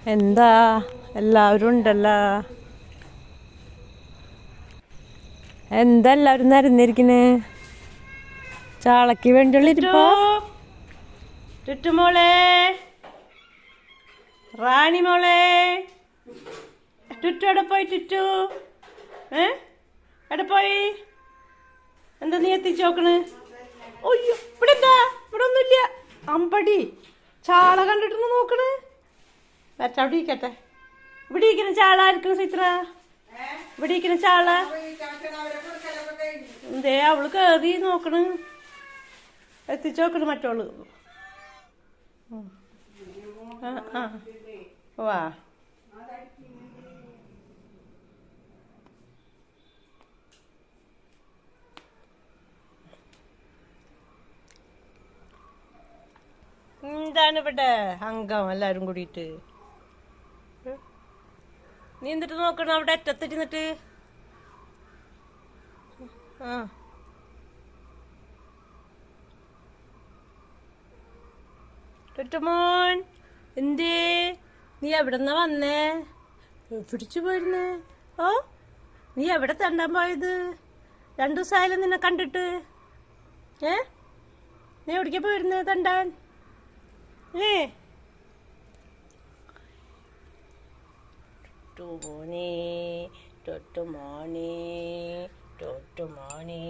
എന്താ എല്ലാവരും ഉണ്ടല്ലോ. എന്താ എല്ലാവരും നിരന്നിരിക്കണ്? ചാളക്ക് വേണ്ടിയുള്ള ഇരിപ്പോ? ചുറ്റുമോളെ, റാണി മോളെ, ചുറ്റു എവിടെ പോയി? ചുറ്റു എവിടെ പോയി? എന്താ നീ എത്തിച്ചു നോക്കണ്? ഒയ്യോ, ഇവിടെ എന്താ? ഇവിടെ ഒന്നുമില്ല. അമ്പടി ചാള കണ്ടിട്ടൊന്ന് നോക്കണ്. അവിടെ ഇരിക്കട്ടെ. ഇവിടെ ഇരിക്കുന്ന ചാള ആയിരിക്കണം ചിത്ര. ഇവിടെ ഇരിക്കുന്ന ചാള എന്തേ അവള് കേറി നോക്കണ്. എത്തിച്ചു നോക്കണ് മറ്റോള്. വാ, എന്താണ് ഇവിടെ അംഗം എല്ലാരും കൂടിയിട്ട്? നീ എന്നിട്ട് നോക്കണം അവിടെ അറ്റത്തിരുന്നിട്ട്. ടുട്ടുമോൻ, എന്തേ നീ എവിടെന്നാ വന്നേ? പിടിച്ചു പോയിരുന്നേ? ഓ, നീ എവിടെ തണ്ടാൻ പോയത്? 2 ദിവസമായാലും നിന്നെ കണ്ടിട്ട്. നീ എവിടേക്കാ പോയിരുന്നേ തണ്ടാൻ? ടുട്ടുമോനെ, ടുട്ടുമോനെ, ടുട്ടുമോനെ.